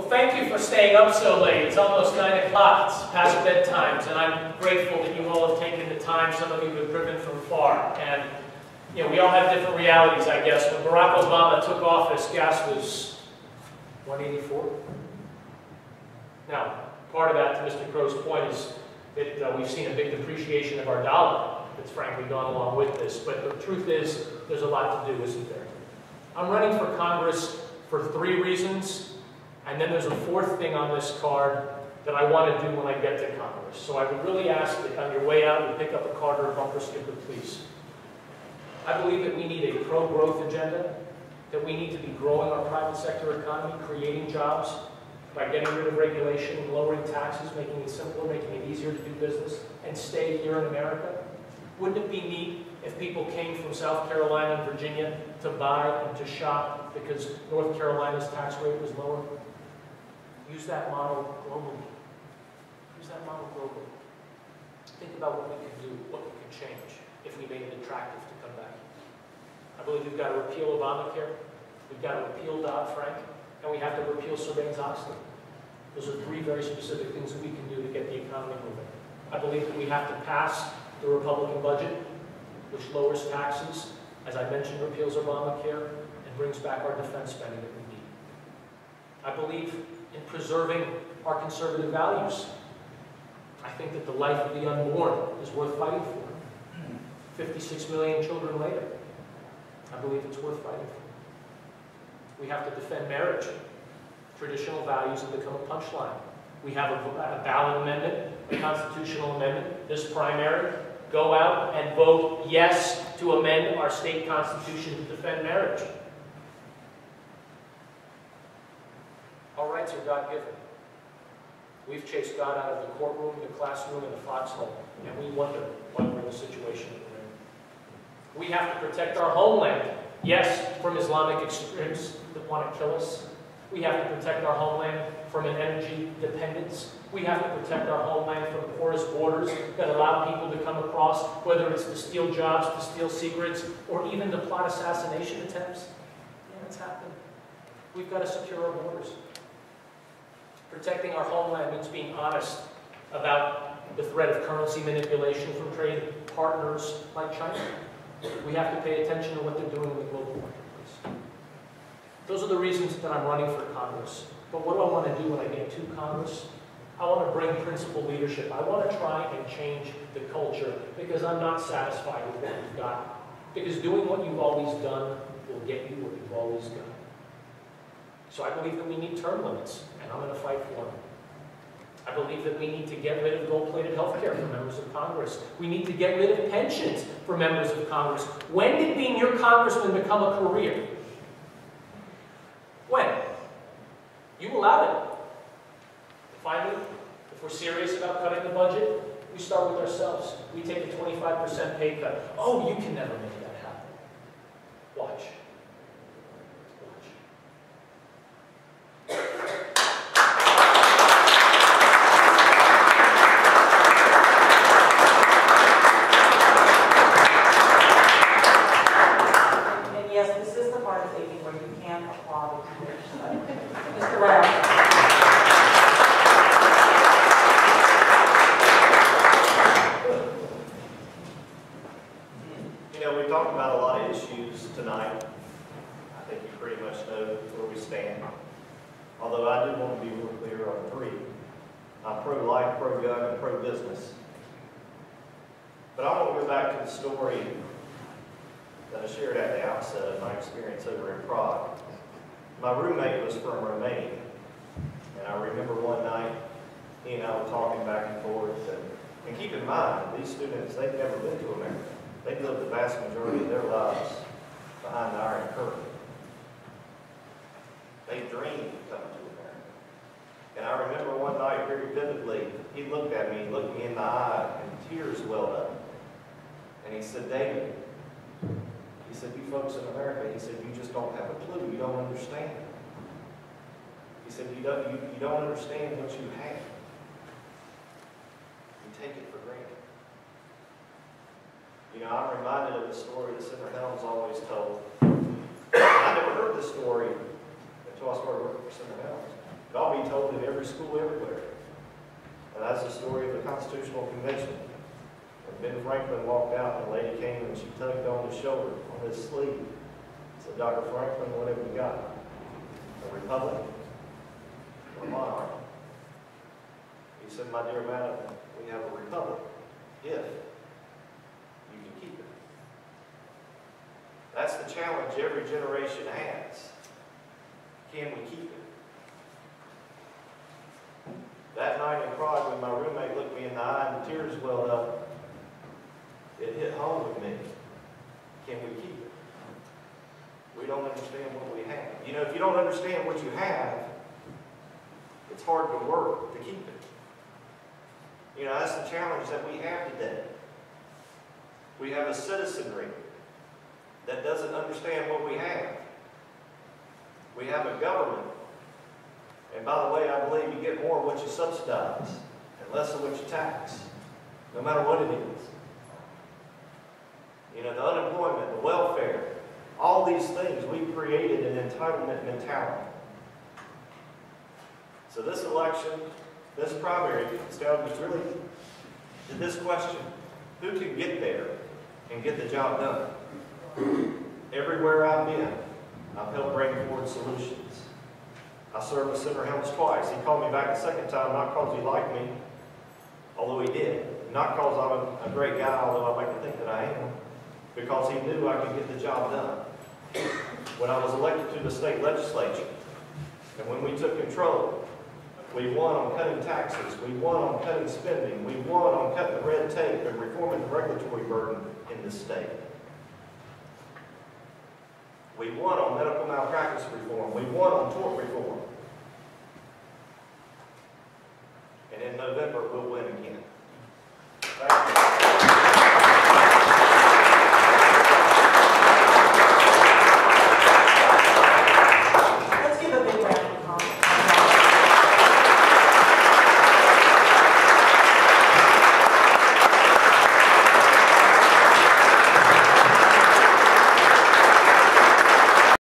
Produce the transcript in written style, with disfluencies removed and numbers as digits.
Well, thank you for staying up so late. It's almost 9 o'clock. It's past bedtimes, and I'm grateful that you all have taken the time. Some of you have driven from far. And, you know, we all have different realities, I guess. When Barack Obama took office, gas was $1.84. Now, part of that, to Mr. Crow's point, is that we've seen a big depreciation of our dollar that's frankly gone along with this. But the truth is, there's a lot to do, isn't there? I'm running for Congress for 3 reasons. And then there's a 4th thing on this card that I want to do when I get to Congress. So I would really ask that on your way out, you pick up a card or a bumper sticker, please. I believe that we need a pro-growth agenda, that we need to be growing our private sector economy, creating jobs by getting rid of regulation, lowering taxes, making it simpler, making it easier to do business, and stay here in America. Wouldn't it be neat if people came from South Carolina and Virginia to buy and to shop because North Carolina's tax rate was lower? Use that model globally. Use that model globally. Think about what we could do, what we could change if we made it attractive to come back. I believe we've got to repeal Obamacare, we've got to repeal Dodd-Frank, and we have to repeal Sarbanes-Oxley. Those are 3 very specific things that we can do to get the economy moving. I believe that we have to pass the Republican budget, which lowers taxes, as I mentioned, repeals Obamacare, and brings back our defense spending that we need. I believe in preserving our conservative values. I think that the life of the unborn is worth fighting for. 56 million children later, I believe it's worth fighting for. We have to defend marriage. Traditional values have become a punchline. We have a ballot amendment, a constitutional amendment, this primary. Go out and vote yes to amend our state constitution to defend marriage. Our rights are God-given. We've chased God out of the courtroom, the classroom, and the foxhole, and we wonder why we're in the situation that we're in. We have to protect our homeland, yes, from Islamic extremists that want to kill us. We have to protect our homeland from an energy dependence. We have to protect our homeland from porous borders that allow people to come across, whether it's to steal jobs, to steal secrets, or even to plot assassination attempts. Yeah, it's happened. We've got to secure our borders. Protecting our homeland means being honest about the threat of currency manipulation from trade partners like China. We have to pay attention to what they're doing in the global marketplace. Those are the reasons that I'm running for Congress. But what do I want to do when I get to Congress? I want to bring principled leadership. I want to try and change the culture because I'm not satisfied with what we've got. Because doing what you've always done will get you what you've always got. So I believe that we need term limits, and I'm going to fight for them. I believe that we need to get rid of gold-plated health care for members of Congress. We need to get rid of pensions for members of Congress. When did being your congressman become a career? When? You allowed it. Finally, if we're serious about cutting the budget, we start with ourselves. We take a 25% pay cut. Oh, you can never make that happen. Watch. My roommate was from Romania, and I remember one night, he and I were talking back and forth, and keep in mind, these students, they've never been to America. They've lived the vast majority of their lives behind the Iron Curtain. They dreamed of coming to America. And I remember one night very vividly, he looked at me, looked me in the eye, and tears welled up. And he said, David, he said, you folks in America, he said, you just don't have a clue. You don't understand. He said, you don't understand what you have. You take it for granted. You know, I'm reminded of the story that Senator Helms always told. I never heard this story until I started working for Senator Helms. But I'll be that's the story of the Constitutional Convention. When Ben Franklin walked out and a lady came and she tugged on his shoulder, on his sleeve, said, Dr. Franklin, what have we got? A republic or a monarchy? He said, my dear madam, we have a republic if you can keep it. That's the challenge every generation has. Can we keep it? That night in Prague, when my roommate looked me in the eye and the tears welled up, it hit home with me. Can we keep it? We don't understand what we have. You know, if you don't understand what you have, it's hard to work to keep it. You know, that's the challenge that we have today. We have a citizenry that doesn't understand what we have. We have a government. And by the way, I believe you get more of what you subsidize and less of what you tax, no matter what it is. You know, the unemployment, the welfare, all these things, we've created an entitlement mentality. So this election, this primary, comes down to really to this question: who can get there and get the job done? Everywhere I've been, I've helped bring forward solutions. I served with Senator Helms twice. He called me back the second time, not because he liked me, although he did. Not because I'm a great guy, although I like to think that I am, because he knew I could get the job done. When I was elected to the state legislature, and when we took control, we won on cutting taxes, we won on cutting spending, we won on cutting the red tape and reforming the regulatory burden in this state. We won on medical malpractice reform. We won on tort reform. And in November, we'll win again.